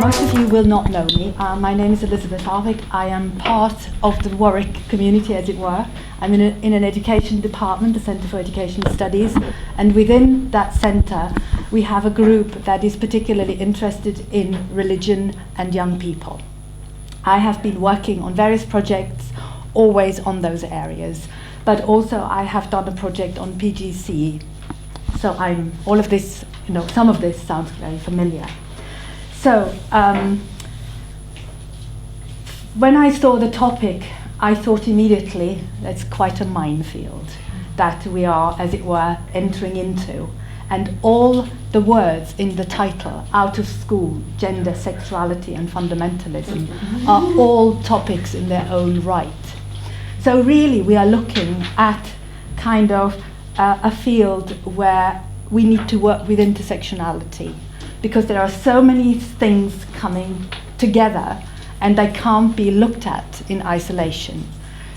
most of you will not know me. My name is Elizabeth Harvick. I am part of the Warwick community, as it were. I'm in an education department, the Centre for Education Studies, and within that centre we have a group that is particularly interested in religion and young people. I have been working on various projects, always on those areas, but also I have done a project on PGCE. So all of this, some of this sounds very familiar. So, when I saw the topic, I thought immediately that's quite a minefield that we are, as it were, entering into. And all the words in the title, out of school, gender, sexuality and fundamentalism, are all topics in their own right. So really we are looking at kind of a field where we need to work with intersectionality, because there are so many things coming together and they can't be looked at in isolation.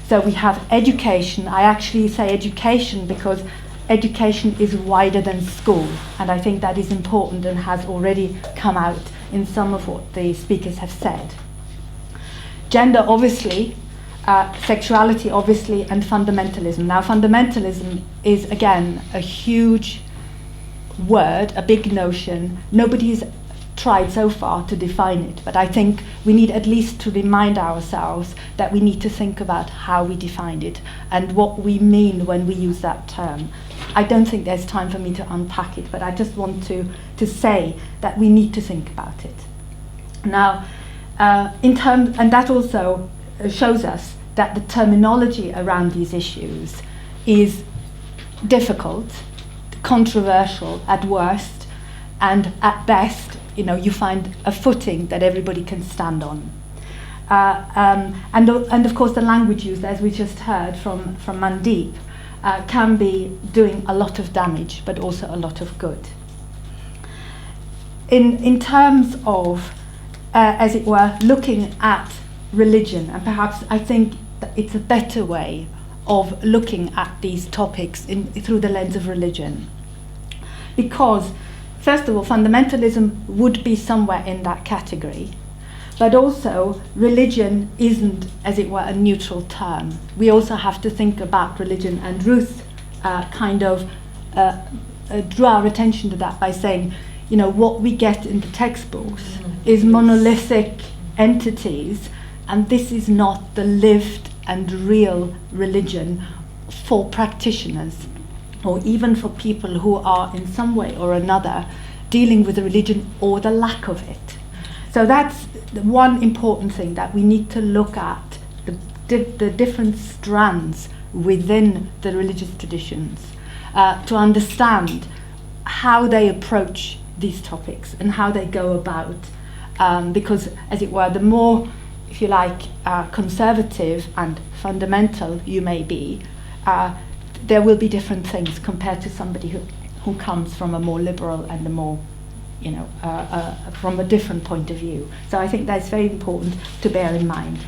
So we have education. I actually say education because education is wider than school, and I think that is important and has already come out in some of what the speakers have said. Gender, obviously, sexuality, obviously, and fundamentalism. Now, fundamentalism is, again, a huge word, a big notion. Nobody's tried so far to define it, but I think we need at least to remind ourselves that we need to think about how we define it and what we mean when we use that term. I don't think there's time for me to unpack it, but I just want to say that we need to think about it. Now, and that also shows us that the terminology around these issues is difficult, controversial at worst, and at best, you find a footing that everybody can stand on. And of course the language used, as we just heard from Mandeep, can be doing a lot of damage, but also a lot of good. In terms of, as it were, looking at religion, and perhaps I think that it's a better way of looking at these topics through the lens of religion. Because, first of all, fundamentalism would be somewhere in that category, but also religion isn't, as it were, a neutral term. We also have to think about religion, and Ruth drew our attention to that by saying, what we get in the textbooks is monolithic entities, and this is not the lived and real religion for practitioners, or even for people who are in some way or another dealing with the religion or the lack of it. So that's the one important thing, that we need to look at the different strands within the religious traditions to understand how they approach these topics and how they go about, because, as it were, the more, if you like, conservative and fundamental you may be, there will be different things compared to somebody who comes from a more liberal and a more, from a different point of view. So I think that's very important to bear in mind.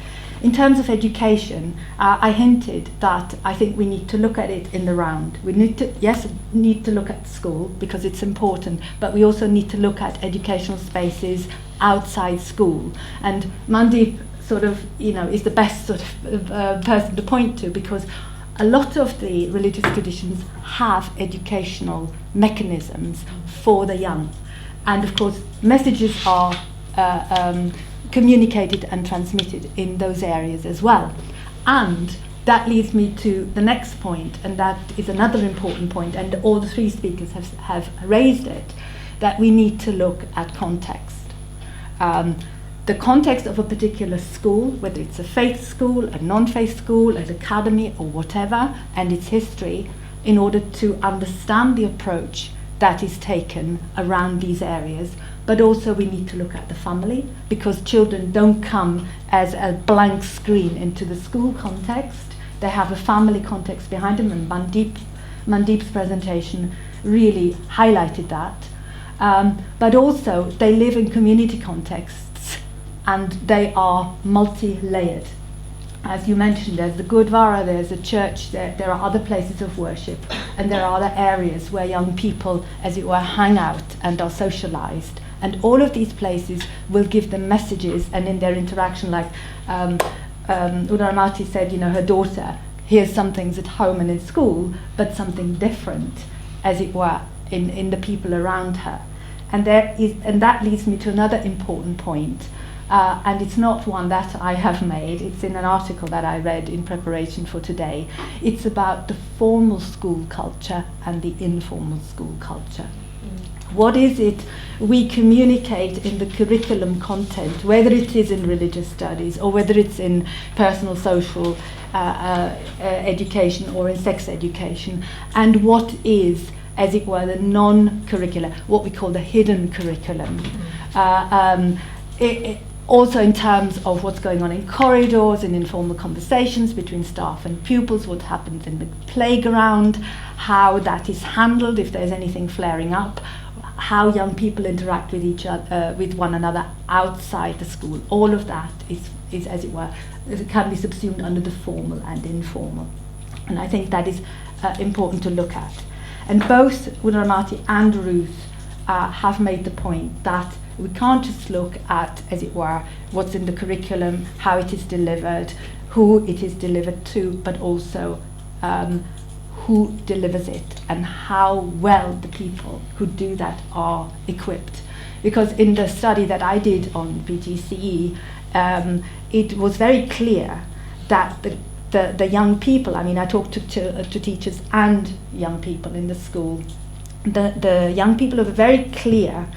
In terms of education, I hinted that I think we need to look at it in the round. We need to look at school because it's important, but we also need to look at educational spaces outside school. And Mandeep is the best person to point to, because a lot of the religious traditions have educational mechanisms for the young. And of course, messages are communicated and transmitted in those areas as well. And that leads me to the next point, and that is another important point, and all the three speakers have raised it, that we need to look at context. The context of a particular school, whether it's a faith school, a non-faith school, an academy or whatever, and its history, in order to understand the approach that is taken around these areas. But also we need to look at the family, because children don't come as a blank screen into the school context. They have a family context behind them, and Mandeep's presentation really highlighted that. But also they live in community contexts, and they are multi-layered. As you mentioned, there's the Gurdwara, there's a church, there are other places of worship, and there are other areas where young people, as it were, hang out and are socialized And all of these places will give them messages, and in their interaction, like Udaramati said, her daughter hears some things at home and in school, but something different, as it were, in the people around her. And that leads me to another important point, and it's not one that I have made, it's in an article that I read in preparation for today. It's about the formal school culture and the informal school culture. What is it we communicate in the curriculum content, whether it is in religious studies or whether it's in personal social education or in sex education, and what is, as it were, the non-curricular, what we call the hidden curriculum. Also in terms of what's going on in corridors, in informal conversations between staff and pupils, what happens in the playground, how that is handled if there's anything flaring up, how young people interact with each other, with one another outside the school. All of that is, as it were, it can be subsumed under the formal and informal. And I think that is important to look at. And both Udaramati and Ruth have made the point that we can't just look at, as it were, what's in the curriculum, how it is delivered, who it is delivered to, but also who delivers it and how well the people who do that are equipped. Because in the study that I did on PGCE, it was very clear that the young people, I talked to teachers and young people in the school, the young people are very clear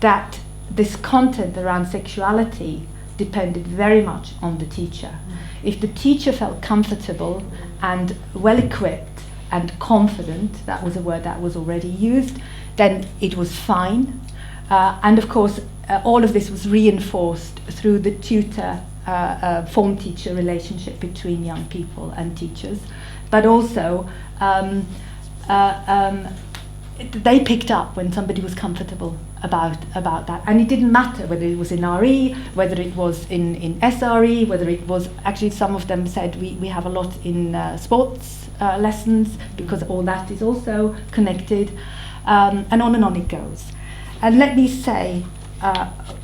that this content around sexuality depended very much on the teacher. If the teacher felt comfortable and well equipped and confident, that was a word that was already used, then it was fine. And of course, all of this was reinforced through the tutor form teacher relationship between young people and teachers. But also, they picked up when somebody was comfortable about that, and it didn't matter whether it was in RE, whether it was in SRE, whether it was, actually some of them said we have a lot in sports lessons, because all that is also connected, and on it goes. And let me say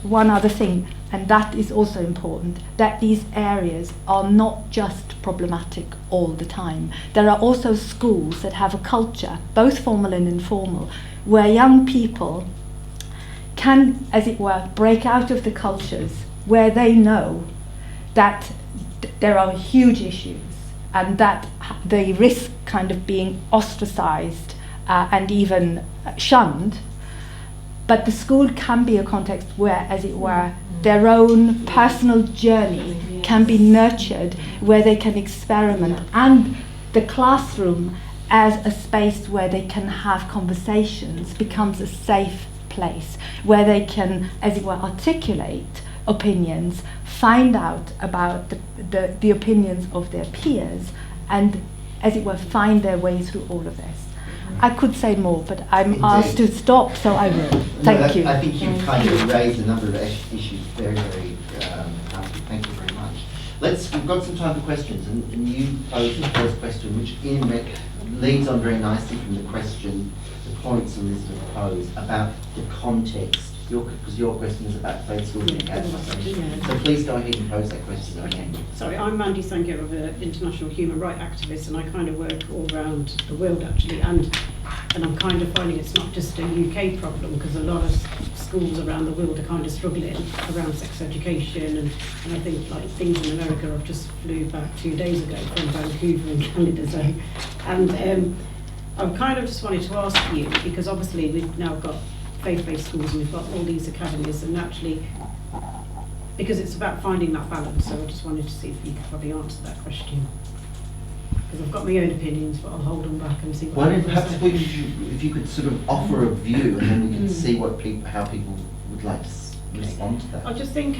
one other thing, and that is also important, that these areas are not just problematic all the time. There are also schools that have a culture, both formal and informal, where young people can, as it were, break out of the cultures where they know that there are huge issues and that they risk kind of being ostracized and even shunned. But the school can be a context where, as it were, their own personal journey can be nurtured, where they can experiment, and the classroom as a space where they can have conversations becomes a safe place, where they can, as it were, articulate opinions, find out about the opinions of their peers, and, as it were, find their way through all of this. I could say more, but I'm Indeed. Asked to stop, so I will. Thank you. I think you've kind of raised a number of issues very, very helpful. Thank you very much. We've got some time for questions, and you posed the first question, which in leads on very nicely from the question, the points Elizabeth posed about the context. Because your question is about faith schools and academics. So please go ahead and pose that question. Okay. Sorry, I'm Mandy Sanghir, of an international human rights activist, and I kind of work all around the world actually, and I'm kind of finding it's not just a UK problem, because a lot of schools around the world are kind of struggling around sex education, and I think like things in America. I've just flew back 2 days ago from Vancouver in Canada, and I kind of just wanted to ask you, because obviously we've now got faith-based schools and we've got all these academies, and naturally, because it's about finding that balance, so I just wanted to see if you could probably answer that question. Because I've got my own opinions, but I'll hold them back and see what perhaps if you could sort of offer a view, and then we can see how people would like to respond to that. I just think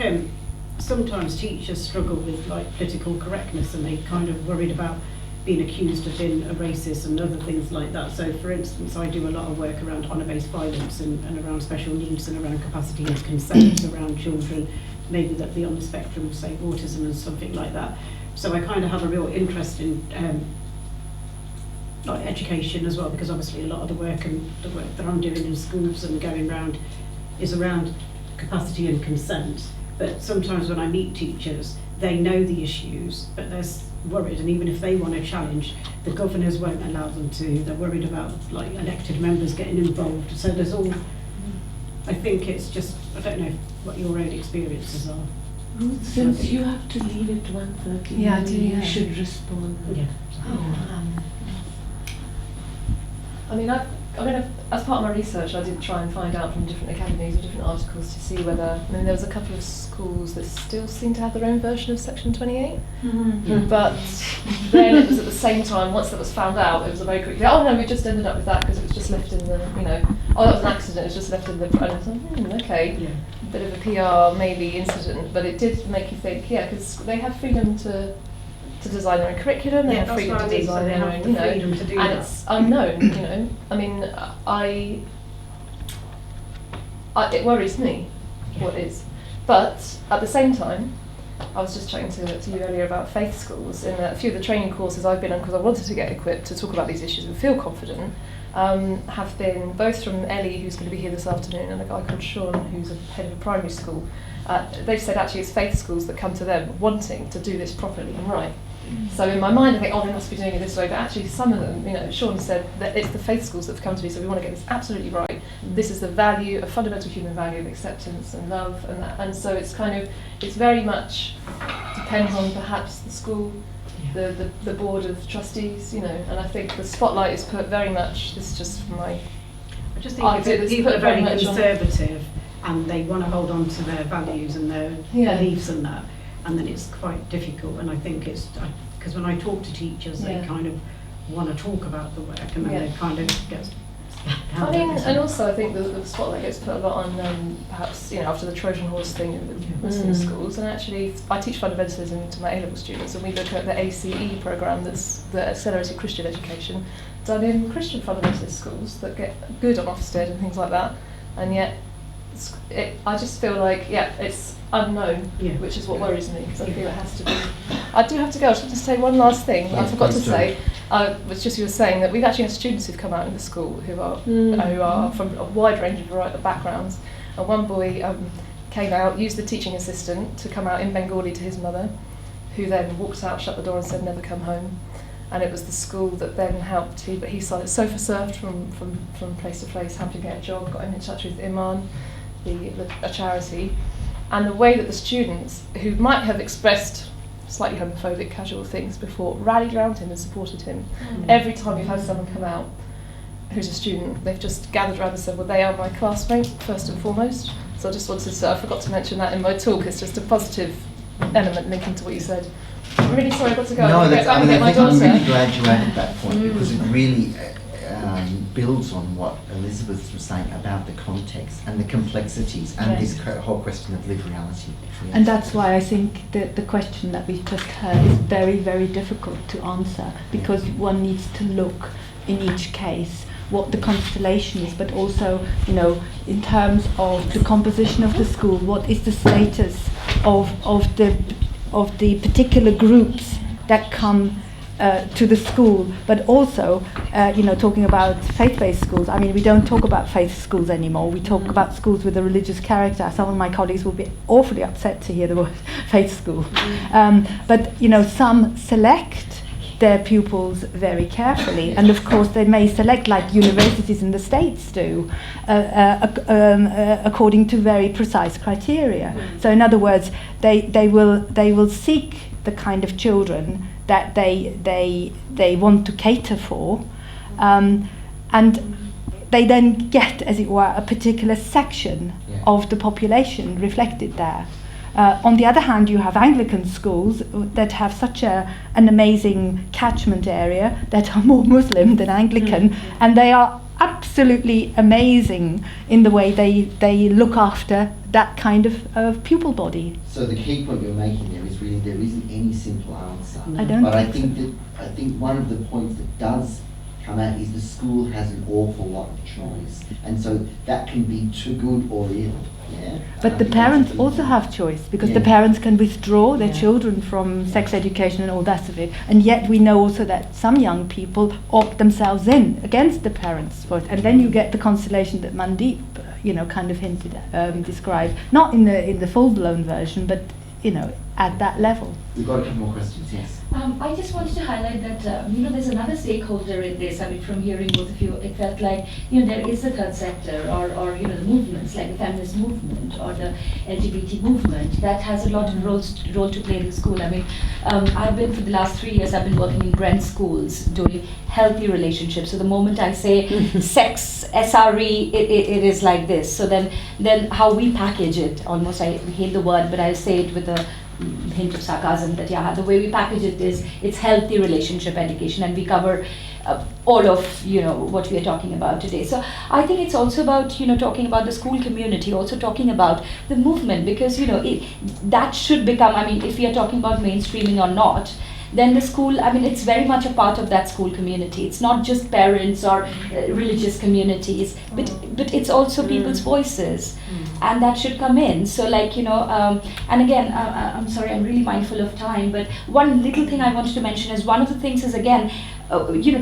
sometimes teachers struggle with like political correctness, and they kind of worried about being accused of being a racist and other things like that. So for instance, I do a lot of work around honour-based violence and around special needs and around capacity and consent around children, maybe that be on the spectrum of, say, autism and something like that. So I kind of have a real interest in like education as well, because obviously a lot of the work that I'm doing in schools and going around is around capacity and consent. But sometimes when I meet teachers, they know the issues, but they're worried, and even if they want to challenge, the governors won't allow them to. They're worried about like elected members getting involved. So there's all, I think it's just, I don't know what your own experiences are. Since you have to leave at 1:30, Yeah, I maybe do, you yeah. should respond. Yeah. I mean, as part of my research, I did try and find out from different academies or different articles to see whether, I mean, there was a couple of schools that still seem to have their own version of Section 28, but then it was at the same time, once that was found out, it was a very quickly, oh no, we just ended up with that because it was just left in the, you know, oh, that was an accident, it was just left in the, and I thought, okay, Yeah. bit of a PR maybe incident, but it did make you think, yeah, because they have freedom to design their own curriculum, they Yeah, have that's freedom what I to mean, so design they their have own, the you know, freedom to do and that. it's unknown, you know. I mean, it worries me what is, but at the same time, I was just chatting to you earlier about faith schools. In a few of the training courses I've been on, because I wanted to get equipped to talk about these issues and feel confident, have been both from Ellie, who's going to be here this afternoon, and a guy called Sean, who's a head of a primary school. They've said actually it's faith schools that come to them wanting to do this properly and right. So in my mind I think, oh, they must be doing it this way, but actually some of them, you know, Sean said that it's the faith schools that have come to me, so we want to get this absolutely right. This is the value, a fundamental human value of acceptance and love, and that, and so it's kind of, it's very much depends on perhaps the school, the board of trustees, you know, and I think the spotlight is put very much, this is just from my, I just think if people are very conservative and they want to hold on to their values and their beliefs and that, and then it's quite difficult. And I think it's, because when I talk to teachers, they kind of want to talk about the work, and then they kind of get I mean, and also I think the spotlight gets put a lot on perhaps, you know, after the Trojan horse thing with Muslim schools, and actually I teach fundamentalism to my A-level students, and we look at the ACE programme, that's the Accelerated Christian Education, done in Christian fundamentalist schools that get good on Ofsted and things like that, and yet I just feel like, it's unknown, which is what worries me, because I feel it has to be. I do have to go. I just want to say one last thing. I forgot to say. Was just you were saying that we've actually had students who've come out in the school who are from a wide range of backgrounds. And one boy came out, used the teaching assistant to come out in Bengali to his mother, who then walked out, shut the door, and said, "Never come home." And it was the school that then helped. He sofa surfed from place to place, helped him get a job, got him in touch with Iman, a charity. And the way that the students, who might have expressed slightly homophobic, casual things before, rallied around him and supported him. Every time we've had someone come out who's a student, they've just gathered around and said, well, they are my classmate, first and foremost. So I just wanted to, I forgot to mention that in my talk, it's just a positive element linking to what you said. I'm really sorry I've got to go. No, I think I'm really glad you added that point, because it really builds on what Elizabeth was saying about the context and the complexities and this whole question of liberality. And that's why I think that the question that we've just heard is very, very difficult to answer, because one needs to look in each case what the constellation is, but also, you know, in terms of the composition of the school, what is the status of the particular groups that come to the school, but also, you know, talking about faith-based schools. I mean, we don't talk about faith schools anymore. We talk about schools with a religious character. Some of my colleagues will be awfully upset to hear the word faith school. But, you know, some select their pupils very carefully, and of course they may select, like universities in the States do, according to very precise criteria. So in other words, they will seek the kind of children that they want to cater for, and they then get, as it were, a particular section of the population reflected there. On the other hand, you have Anglican schools that have such an amazing catchment area that are more Muslim than Anglican, and they are absolutely amazing in the way they look after that kind of pupil body. So the key point you're making there is really there isn't any simple answer. I don't but think I think one of the points that does come out is the school has an awful lot of choice, and so that can be too good or ill. But the parents also have choice, because the parents can withdraw their children from sex education and all that of it, and yet we know also that some young people opt themselves in against the parents for it, and then you get the constellation that Mandeep kind of hinted at, described, not in the full-blown version, but at that level. We've got a couple more questions, yes. I just wanted to highlight that, there's another stakeholder in this. I mean, from hearing both of you, it felt like, there is the third sector or the movements, like the feminist movement or the LGBT movement, that has a lot of role to play in the school. I mean, I've been, for the last 3 years, I've been working in Brent schools doing healthy relationships. So the moment I say sex, SRE, it is like this. So then how we package it, almost, I hate the word, but I say it with a hint of sarcasm, that the way we package it is it's healthy relationship education, and we cover all of what we are talking about today. So I think it's also about talking about the school community, also talking about the movement, because that should become, I mean, if we are talking about mainstreaming or not, then the school, I mean, it's very much a part of that school community. It's not just parents or religious communities, but it's also people's voices, and that should come in. So and again, I'm sorry, I'm really mindful of time, but one little thing I wanted to mention is, one of the things is, again,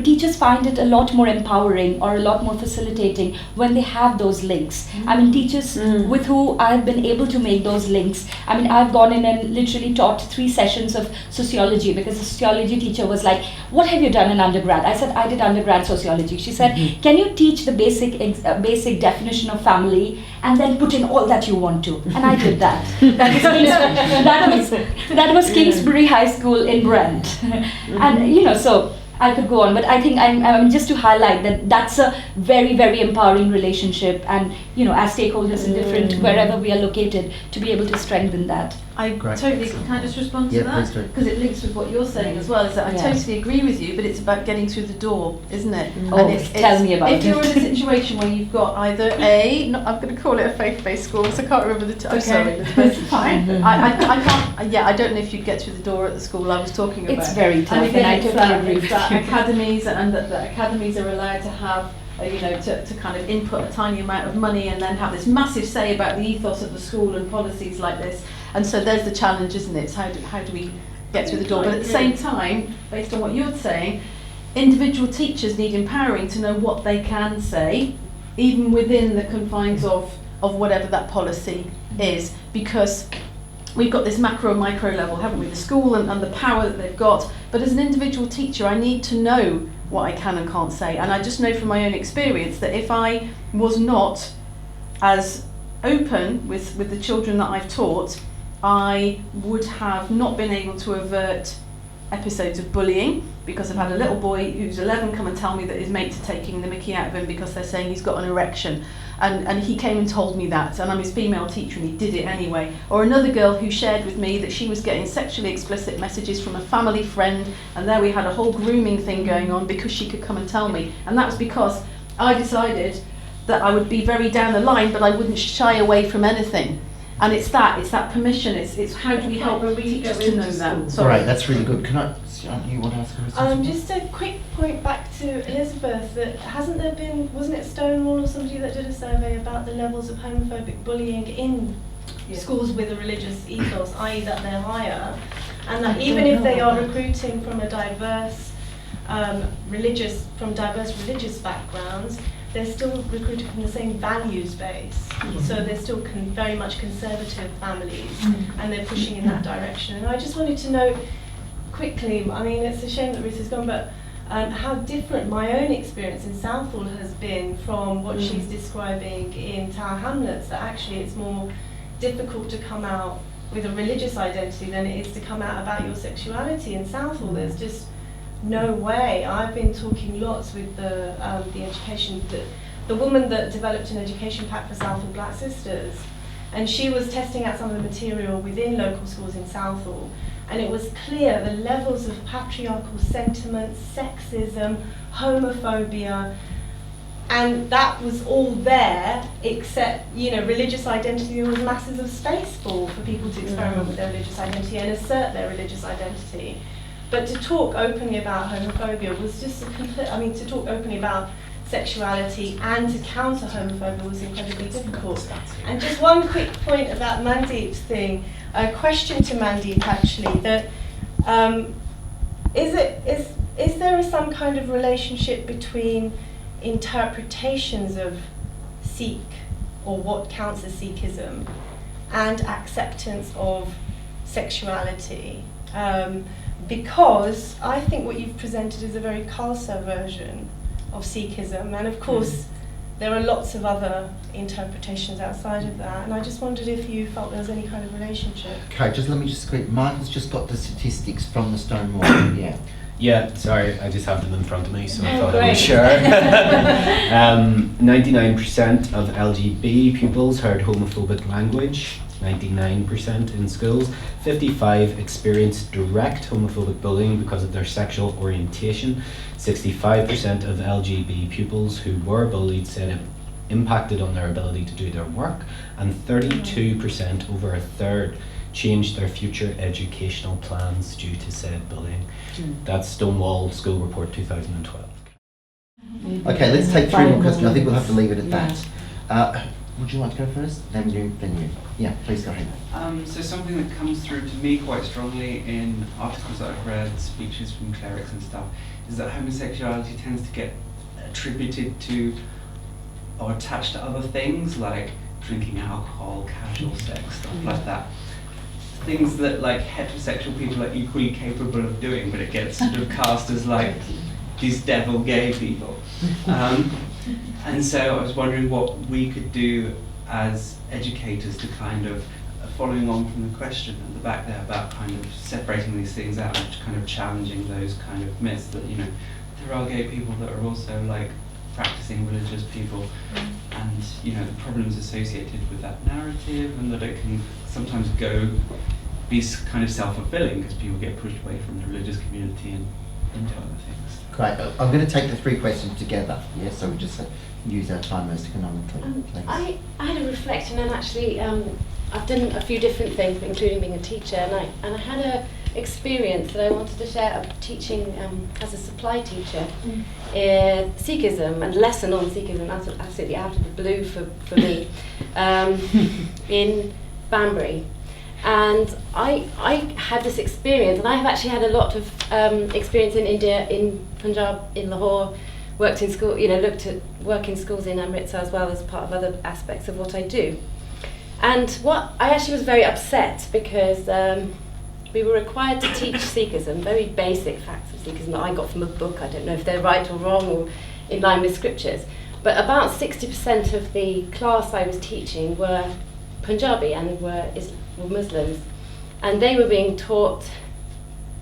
teachers find it a lot more empowering or a lot more facilitating when they have those links. I mean, teachers with who I've been able to make those links. I mean, I've gone in and literally taught 3 sessions of sociology, because the sociology teacher was like, "What have you done in undergrad?" I said, "I did undergrad sociology." She said, "Can you teach the basic definition of family and then put in all that you want to?" And I did that. That was Kingsbury High School in Brent. And so I could go on, but I think I'm just to highlight that that's a very, very empowering relationship, and as stakeholders in different, wherever we are located, to be able to strengthen that. I Great. totally, can I just respond to Yeah, that? please do. Because it links with what you're saying as well, is that I totally agree with you, but it's about getting through the door, isn't it? Oh, Tell me about if it. you're in a situation where you've got either I'm going to call it a faith-based school, so I can't remember the Okay. sorry, Elizabeth. Fine. I can't, I don't know if you'd get through the door at the school I was talking about. It's very tough, And again, and I it's totally that, agree it's with that you. academies, and that academies are allowed to have to kind of input a tiny amount of money and then have this massive say about the ethos of the school and policies like this. And so there's the challenge, isn't it? It's how do we get through the door? But at the same time, based on what you're saying, individual teachers need empowering to know what they can say, even within the confines of whatever that policy is, because we've got this macro and micro level, haven't we? The school and the power that they've got. But as an individual teacher, I need to know what I can and can't say. And I just know from my own experience that if I was not as open with the children that I've taught, I would have not been able to avert episodes of bullying, because I've had a little boy who's 11 come and tell me that his mates are taking the mickey out of him because they're saying he's got an erection. And he came and told me that, and I'm his female teacher and he did it anyway. Or another girl who shared with me that she was getting sexually explicit messages from a family friend, and there we had a whole grooming thing going on because she could come and tell me. And that was because I decided that I would be very down the line, but I wouldn't shy away from anything. And it's that permission, it's how do we help teachers to know that. All Sorry. right, that's really good. Can I, you want to ask a question? Just a quick point back to Elizabeth, that wasn't it Stonewall or somebody that did a survey about the levels of homophobic bullying in schools with a religious ethos, i.e. that they're higher, and that even if they are recruiting from a diverse religious backgrounds, they're still recruited from the same values base. So they're still very much conservative families, and they're pushing in that direction. And I just wanted to know quickly, I mean, it's a shame that Ruth has gone, but how different my own experience in Southall has been from what she's describing in Tower Hamlets, that actually it's more difficult to come out with a religious identity than it is to come out about your sexuality in Southall. There's just no way. I've been talking lots with the education, the woman that developed an education pack for Southall Black Sisters, and she was testing out some of the material within local schools in Southall, and it was clear the levels of patriarchal sentiments, sexism, homophobia, and that was all there, except, religious identity. There was masses of space for people to experiment with their religious identity and assert their religious identity. But to talk openly about homophobia was just to talk openly about sexuality and to counter homophobia was incredibly difficult. And just one quick point about Mandeep's thing, a question to Mandeep actually, that is there some kind of relationship between interpretations of Sikh or what counts as Sikhism, and acceptance of sexuality. Because I think what you've presented is a very Khalsa version of Sikhism, and of course there are lots of other interpretations outside of that, and I just wondered if you felt there was any kind of relationship. Okay, let me just quick. Michael's just got the statistics from the Stonewall. Yeah. Yeah, sorry, I just have them in front of me, so I Oh, thought I great. was sure. 99% of LGB pupils heard homophobic language, 99% in schools. 55 experienced direct homophobic bullying because of their sexual orientation. 65% of LGB pupils who were bullied said it impacted on their ability to do their work, and 32%, over a third, changed their future educational plans due to said bullying. That's Stonewall School Report 2012. Okay, let's take three more questions. I think we'll have to leave it at that. Would you like to go first? Then you. Yeah, please go ahead. So something that comes through to me quite strongly in articles that I've read, speeches from clerics and stuff, is that homosexuality tends to get attributed to or attached to other things like drinking alcohol, casual sex, stuff like that. Things that like heterosexual people are equally capable of doing, but it gets sort of cast as like these devil gay people. And so I was wondering what we could do as educators to kind of, following on from the question at the back there about kind of separating these things out and kind of challenging those kind of myths that, you know, there are gay people that are also like practicing religious people, and you know the problems associated with that narrative, and that it can sometimes be kind of self-fulfilling because people get pushed away from the religious community and into other things. Great. I'm going to take the three questions together. Yeah, so we just use our time most economically. Please. I had a reflection, and actually I've done a few different things, including being a teacher, and I had a experience that I wanted to share of teaching as a supply teacher Sikhism, and lesson on Sikhism, absolutely out of the blue for me, in Banbury. And I had this experience, and I have actually had a lot of experience in India, in Punjab, in Lahore, worked in school, looked at work in schools in Amritsar as well as part of other aspects of what I do. And I actually was very upset because we were required to teach Sikhism, very basic facts of Sikhism that I got from a book. I don't know if they're right or wrong or in line with scriptures. But about 60% of the class I was teaching were Punjabi and were Muslims. And they were being taught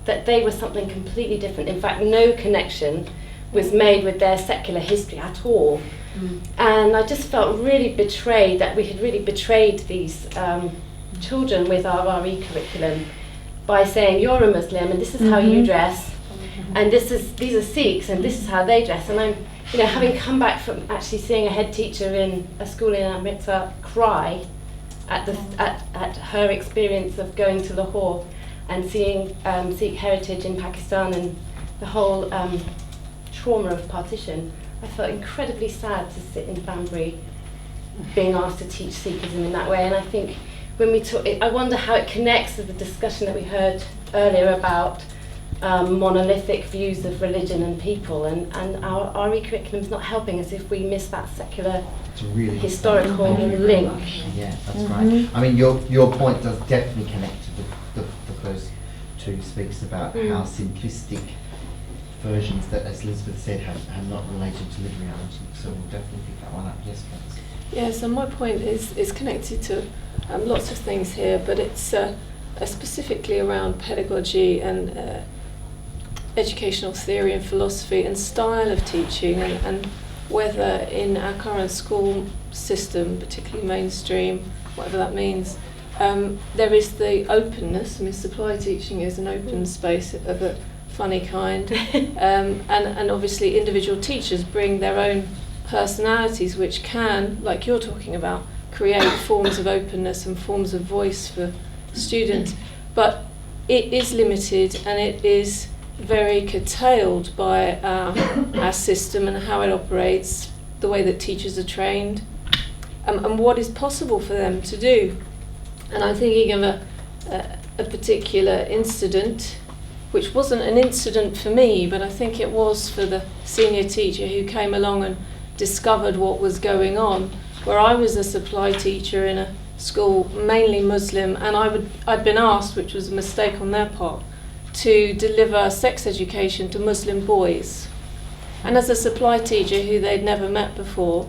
that they were something completely different. In fact, no connection was made with their secular history at all. And I just felt really betrayed, that we had really betrayed these children with our RE curriculum by saying, you're a Muslim and this is how you dress, and these are Sikhs and this is how they dress. And I'm, having come back from actually seeing a head teacher in a school in Amritsar cry at her experience of going to Lahore and seeing Sikh heritage in Pakistan and the whole trauma of partition, I felt incredibly sad to sit in Banbury being asked to teach Sikhism in that way. And I think when we talk, I wonder how it connects with the discussion that we heard earlier about monolithic views of religion and people, and our RE curriculum's not helping us if we miss that secular really historical link. Yeah, that's right. I mean, your point does definitely connect to the first two speaks about how simplistic versions that, as Elizabeth said, have not related to lived reality. So we'll definitely pick that one up. Yes, please. Yeah, so my point is connected to lots of things here, but it's specifically around pedagogy and educational theory and philosophy and style of teaching, and whether in our current school system, particularly mainstream, whatever that means, there is the openness. I mean, supply teaching is an open space of a funny kind, and obviously individual teachers bring their own personalities which can, like you're talking about, create forms of openness and forms of voice for students, but it is limited and it is very curtailed by our system and how it operates, the way that teachers are trained, and what is possible for them to do. And I'm thinking of a particular incident, which wasn't an incident for me, but I think it was for the senior teacher who came along and discovered what was going on. where I was a supply teacher in a school mainly Muslim, and I'd been asked, which was a mistake on their part, to deliver sex education to Muslim boys. And as a supply teacher who they'd never met before,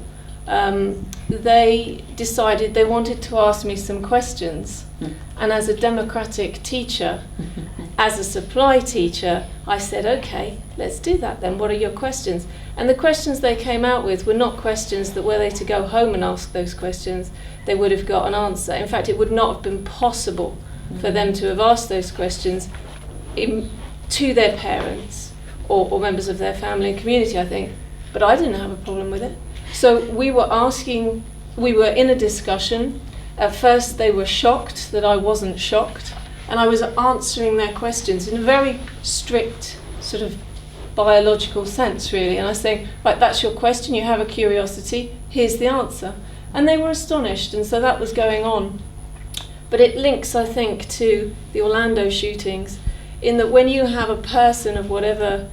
they decided they wanted to ask me some questions. And as a democratic teacher, as a supply teacher, I said, okay, let's do that then. What are your questions? And the questions they came out with were not questions that were they to go home and ask those questions, they would have got an answer. In fact, it would not have been possible for them to have asked those questions to their parents or members of their family and community, I think. But I didn't have a problem with it. So we were in a discussion. At first they were shocked that I wasn't shocked, and I was answering their questions in a very strict sort of biological sense, really. And I was saying, right, that's your question, you have a curiosity, here's the answer. And they were astonished, and so that was going on. But it links, I think, to the Orlando shootings, in that when you have a person of whatever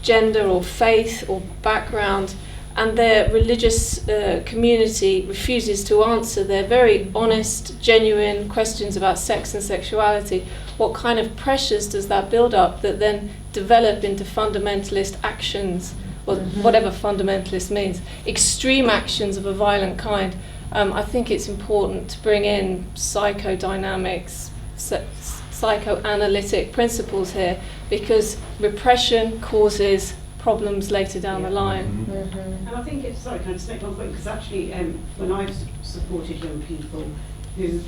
gender or faith or background, and their religious community refuses to answer their very honest, genuine questions about sex and sexuality, what kind of pressures does that build up that then develop into fundamentalist actions, or whatever fundamentalist means, extreme actions of a violent kind? I think it's important to bring in psychodynamics, psychoanalytic principles here, because repression causes problems later down the line. And I think it's, sorry, can I just make one point? Because actually, when I've supported young people who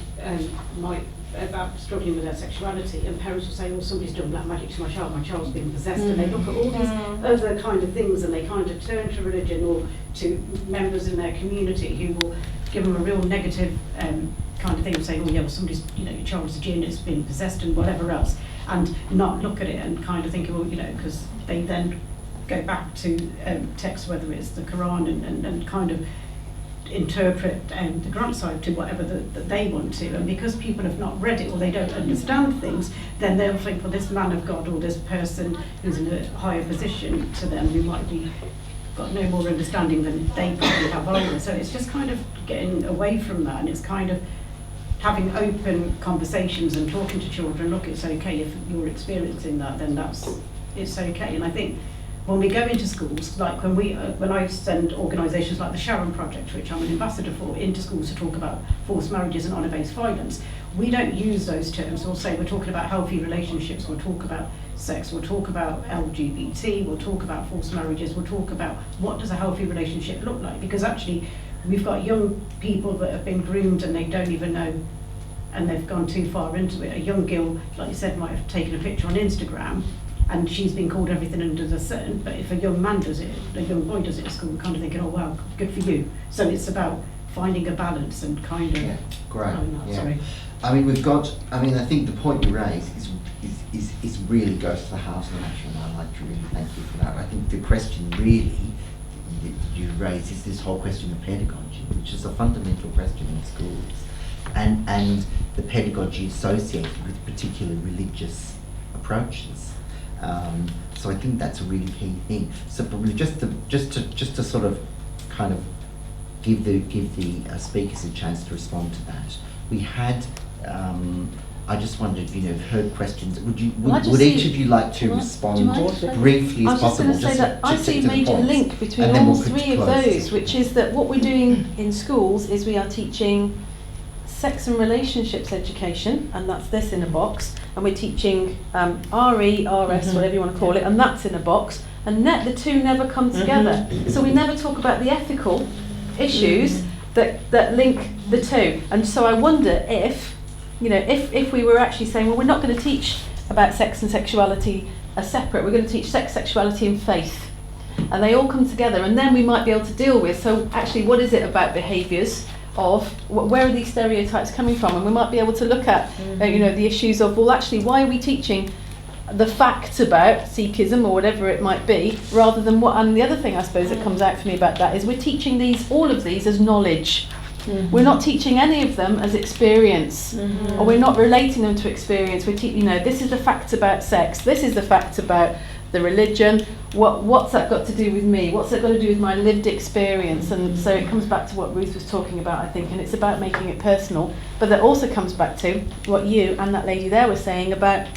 might, about struggling with their sexuality, and parents will say, oh, somebody's done black magic to my child's been possessed, and they look at all these other kind of things, and they kind of turn to religion or to members in their community who will give them a real negative kind of thing, saying, oh yeah, well, somebody's, your child's a jinn, it's been possessed and whatever else, and not look at it and kind of think, well, because they then go back to texts, whether it's the Quran, and kind of interpret the Quran side to whatever that they want to. And because people have not read it or they don't understand things, then they'll think, well, this man of God or this person who's in a higher position to them, who might be got no more understanding than they probably have either. So it's just kind of getting away from that, and it's kind of having open conversations and talking to children. Look, it's okay if you're experiencing that, then it's okay. And I think when we go into schools, like when I send organisations like the Sharon Project, which I'm an ambassador for, into schools to talk about forced marriages and honour-based violence, we don't use those terms. We'll say we're talking about healthy relationships, we'll talk about sex, we'll talk about LGBT, we'll talk about forced marriages, we'll talk about what does a healthy relationship look like, because actually we've got young people that have been groomed and they don't even know, and they've gone too far into it. A young girl, like you said, might have taken a picture on Instagram, and she's been called everything under the sun, but if a young man does it, a young boy does it at school, we're kind of thinking, oh wow, good for you. So it's about finding a balance and kind of... Yeah, great. Sorry. I mean, I think the point you raise is really goes to the heart of the matter, and I'd like to really thank you for that. I think the question really that you raise is this whole question of pedagogy, which is a fundamental question in schools, and the pedagogy associated with particular religious approaches. So I think that's a really key thing. So probably just to sort of kind of give the speakers a chance to respond to that. We had I just wondered, heard questions. Would each of you like to respond briefly as possible? I was just going to say that I see a major link between all three of those, which is that what we're doing in schools is we are teaching sex and relationships education, and that's this in a box, and we're teaching RE, RS, whatever you want to call it, and that's in a box, and the two never come together. So we never talk about the ethical issues that link the two. And so I wonder if we were actually saying, well, we're not going to teach about sex and sexuality as separate, we're going to teach sex, sexuality and faith, and they all come together, and then we might be able to deal with, so actually what is it about behaviours of where are these stereotypes coming from, and we might be able to look at the issues of, well, actually why are we teaching the facts about Sikhism or whatever it might be, rather than what. And the other thing I suppose that comes out for me about that is we're teaching all of these as knowledge. We're not teaching any of them as experience, or we're not relating them to experience. We're teaching, this is the facts about sex, this is the facts about the religion. What's that got to do with me? What's that got to do with my lived experience? And so it comes back to what Ruth was talking about, I think, and it's about making it personal. But that also comes back to what you and that lady there were saying about,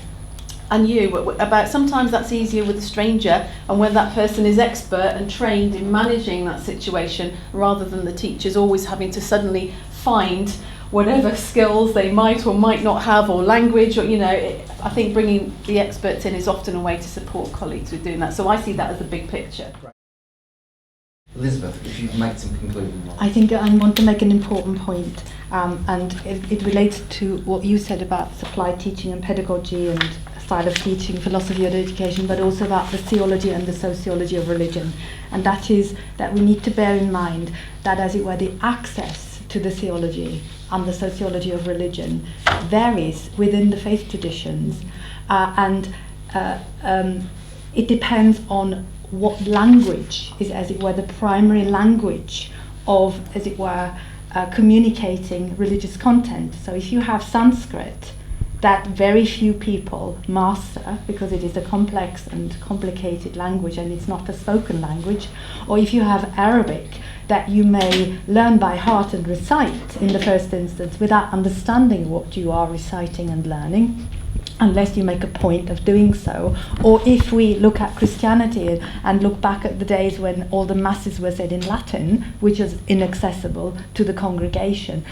and you, about sometimes that's easier with a stranger, and when that person is expert and trained in managing that situation, rather than the teachers always having to suddenly find whatever skills they might or might not have, or language, or I think bringing the experts in is often a way to support colleagues with doing that. So I see that as a big picture. Elizabeth, if you make some concluding remarks. I think I want to make an important point, and it relates to what you said about supply teaching and pedagogy and style of teaching, philosophy of education, but also about the theology and the sociology of religion. And that is that we need to bear in mind that, as it were, the access to the theology and the sociology of religion varies within the faith traditions, and it depends on what language is, as it were, the primary language of, as it were, communicating religious content. So if you have Sanskrit, that very few people master because it is a complex and complicated language and it's not a spoken language, or if you have Arabic that you may learn by heart and recite in the first instance without understanding what you are reciting and learning, unless you make a point of doing so. Or if we look at Christianity and look back at the days when all the masses were said in Latin, which is inaccessible to the congregation,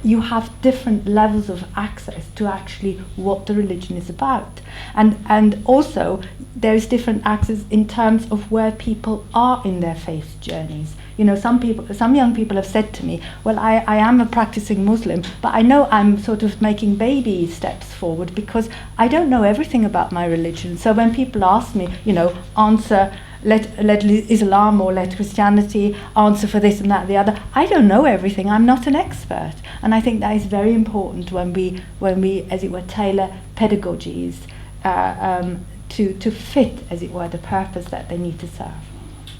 you have different levels of access to actually what the religion is about. And also there is different access in terms of where people are in their faith journeys. Some young people have said to me, well, I am a practicing Muslim, but I know I'm sort of making baby steps forward because I don't know everything about my religion. So when people ask me, answer, let Islam or let Christianity answer for this and that and the other, I don't know everything. I'm not an expert. And I think that is very important when we as it were, tailor pedagogies to fit, as it were, the purpose that they need to serve.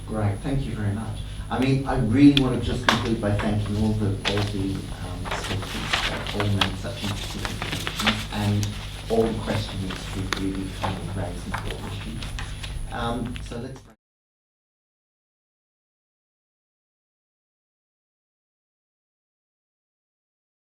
Great, thank you very much. I really want to just conclude by thanking all the speakers that all made such interesting contributions, and all the questions we've really raised important issues. So let's